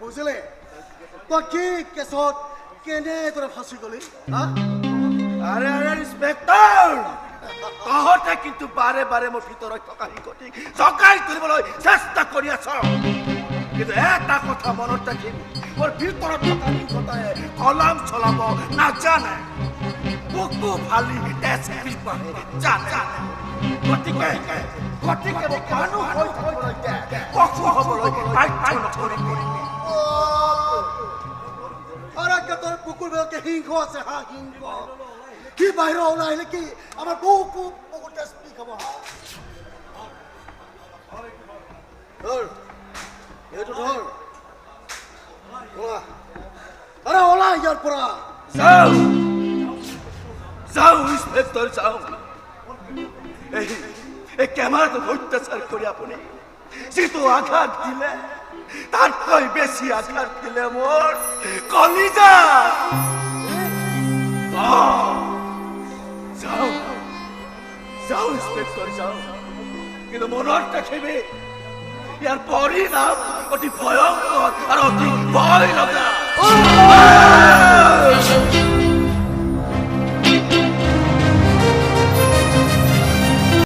বুঝলে তই কি কেছত কেনেদৰে ফাঁচি গলি আৰে আৰে ইন্সপেক্টৰ তহতে কিন্তু বাৰে বাৰে মোৰ ভিতৰত থকা শিকটি জকাই তুলিবলৈ চেষ্টা কৰি আছ কিন্তু এটা কথা মনত ৰাখিবি মোৰ ভিতৰত থকা শিকটাই কলম চলাব নাজানে বুকু ফালি তেজ পিপাহে জানে গতিকে মোক মানুহ হৈ থাকিবলৈ পশু হ'বলৈ বাধ্য নকৰিবি আরে তোর পুকুর বেলকে হিংস আছে হা হিংস কি বাইরে ওলাই আহিলে কি আমার বুকু পুকুর তেজ পি খাব ধর এইটো ধর ওলা আরে ওলা ইয়াৰ পৰা যাও যাও ইন্সপেক্টৰ যাও এই কেমেৰাটো অত্যাচাৰ কৰি আপুনি যিটো আঘাত দিলে তাতকৈ বেছি আঘাত দিলে মোৰ কলিজা যাও যাও ইন্সপেক্টৰ যাও কিন্তু মনত ৰাখিবি ইয়াৰ পৰিণাম অতি ভয়ংকৰ আৰু অতি ভয় লগা